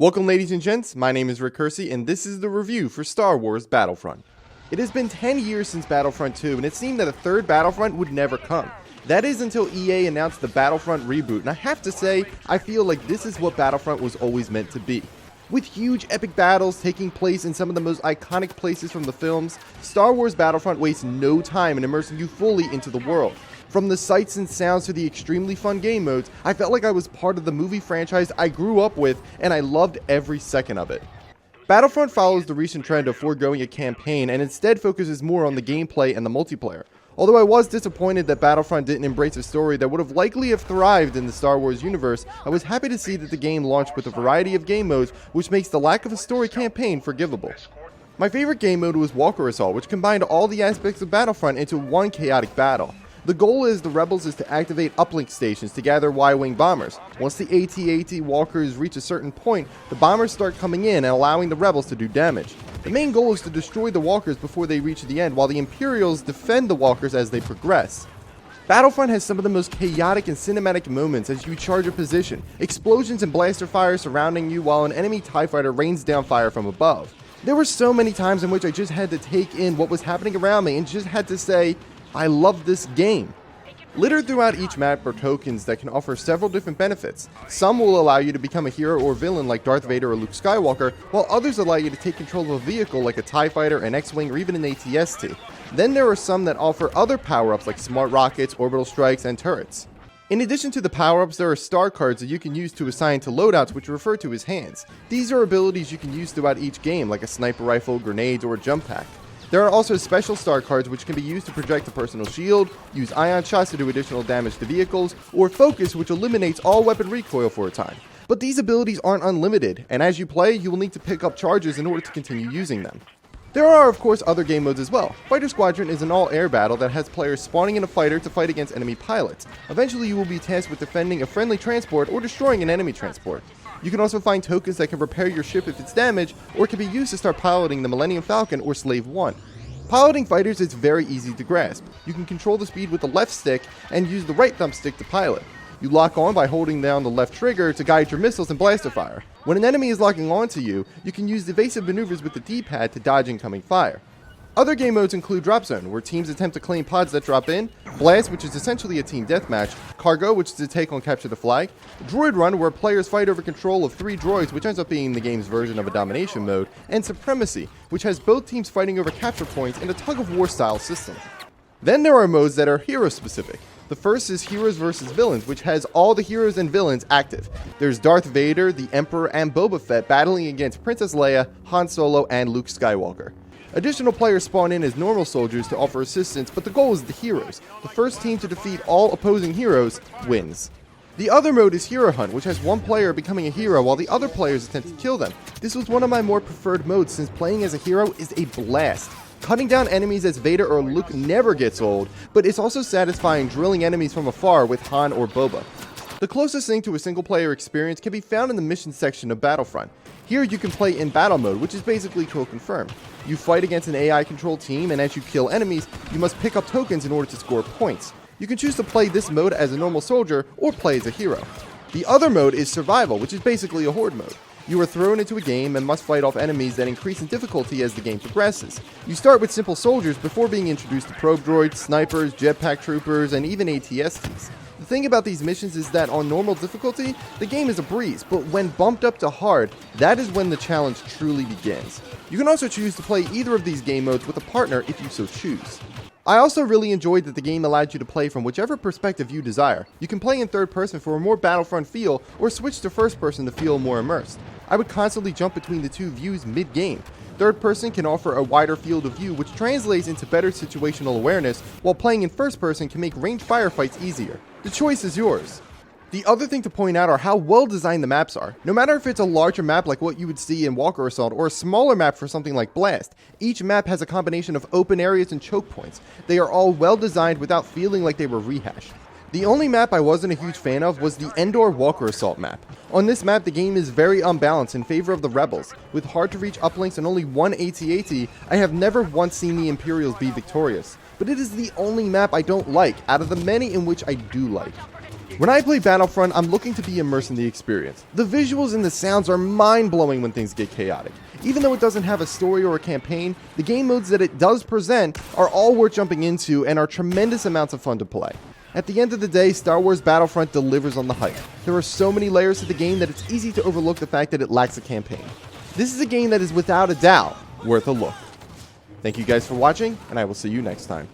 Welcome ladies and gents, my name is Rick Curci and this is the review for Star Wars Battlefront. It has been 10 years since Battlefront 2 and it seemed that a third Battlefront would never come. That is until EA announced the Battlefront Reboot, and I have to say, I feel like this is what Battlefront was always meant to be. With huge epic battles taking place in some of the most iconic places from the films, Star Wars Battlefront wastes no time in immersing you fully into the world. From the sights and sounds to the extremely fun game modes, I felt like I was part of the movie franchise I grew up with, and I loved every second of it. Battlefront follows the recent trend of foregoing a campaign and instead focuses more on the gameplay and the multiplayer. Although I was disappointed that Battlefront didn't embrace a story that would have likely have thrived in the Star Wars universe, I was happy to see that the game launched with a variety of game modes, which makes the lack of a story campaign forgivable. My favorite game mode was Walker Assault, which combined all the aspects of Battlefront into one chaotic battle. The goal is the rebels is to activate uplink stations to gather Y-wing bombers. Once the AT-AT walkers reach a certain point, the bombers start coming in and allowing the rebels to do damage. The main goal is to destroy the walkers before they reach the end, while the Imperials defend the walkers as they progress. Battlefront has some of the most chaotic and cinematic moments as you charge a position, explosions and blaster fire surrounding you while an enemy TIE fighter rains down fire from above. There were so many times in which I just had to take in what was happening around me and just had to say, I love this game. Littered throughout each map are tokens that can offer several different benefits. Some will allow you to become a hero or villain like Darth Vader or Luke Skywalker, while others allow you to take control of a vehicle like a TIE fighter, an X-Wing, or even an AT-ST. Then there are some that offer other power-ups like smart rockets, orbital strikes, and turrets. In addition to the power-ups, there are star cards that you can use to assign to loadouts, which are referred to as hands. These are abilities you can use throughout each game, like a sniper rifle, grenades, or a jump pack. There are also special star cards which can be used to project a personal shield, use ion shots to do additional damage to vehicles, or focus, which eliminates all weapon recoil for a time. But these abilities aren't unlimited, and as you play, you will need to pick up charges in order to continue using them. There are of course other game modes as well. Fighter Squadron is an all-air battle that has players spawning in a fighter to fight against enemy pilots. Eventually you will be tasked with defending a friendly transport or destroying an enemy transport. You can also find tokens that can repair your ship if it's damaged, or can be used to start piloting the Millennium Falcon or Slave 1. Piloting fighters is very easy to grasp. You can control the speed with the left stick and use the right thumbstick to pilot. You lock on by holding down the left trigger to guide your missiles and blaster fire. When an enemy is locking onto you, you can use evasive maneuvers with the D-pad to dodge incoming fire. Other game modes include Drop Zone, where teams attempt to claim pods that drop in, Blast, which is essentially a team deathmatch, Cargo, which is a take on Capture the Flag, Droid Run, where players fight over control of 3 droids, which ends up being the game's version of a domination mode, and Supremacy, which has both teams fighting over capture points in a tug-of-war style system. Then there are modes that are hero-specific. The first is Heroes vs. Villains, which has all the heroes and villains active. There's Darth Vader, the Emperor, and Boba Fett battling against Princess Leia, Han Solo, and Luke Skywalker. Additional players spawn in as normal soldiers to offer assistance, but the goal is the heroes. The first team to defeat all opposing heroes wins. The other mode is Hero Hunt, which has one player becoming a hero while the other players attempt to kill them. This was one of my more preferred modes since playing as a hero is a blast. Cutting down enemies as Vader or Luke never gets old, but it's also satisfying drilling enemies from afar with Han or Boba. The closest thing to a single player experience can be found in the mission section of Battlefront. Here you can play in battle mode, which is basically kill confirm. You fight against an AI controlled team, and as you kill enemies, you must pick up tokens in order to score points. You can choose to play this mode as a normal soldier or play as a hero. The other mode is survival, which is basically a horde mode. You are thrown into a game and must fight off enemies that increase in difficulty as the game progresses. You start with simple soldiers before being introduced to probe droids, snipers, jetpack troopers, and even AT-STs. The thing about these missions is that on normal difficulty, the game is a breeze, but when bumped up to hard, that is when the challenge truly begins. You can also choose to play either of these game modes with a partner if you so choose. I also really enjoyed that the game allowed you to play from whichever perspective you desire. You can play in third person for a more Battlefront feel, or switch to first person to feel more immersed. I would constantly jump between the two views mid-game. Third person can offer a wider field of view, which translates into better situational awareness, while playing in first person can make ranged firefights easier. The choice is yours. The other thing to point out are how well designed the maps are. No matter if it's a larger map like what you would see in Walker Assault or a smaller map for something like Blast, each map has a combination of open areas and choke points. They are all well designed without feeling like they were rehashed. The only map I wasn't a huge fan of was the Endor Walker Assault map. On this map, the game is very unbalanced in favor of the rebels. With hard to reach uplinks and only one AT-AT, I have never once seen the Imperials be victorious. But it is the only map I don't like, out of the many in which I do like. When I play Battlefront, I'm looking to be immersed in the experience. The visuals and the sounds are mind-blowing when things get chaotic. Even though it doesn't have a story or a campaign, the game modes that it does present are all worth jumping into and are tremendous amounts of fun to play. At the end of the day, Star Wars Battlefront delivers on the hype. There are so many layers to the game that it's easy to overlook the fact that it lacks a campaign. This is a game that is without a doubt worth a look. Thank you guys for watching, and I will see you next time.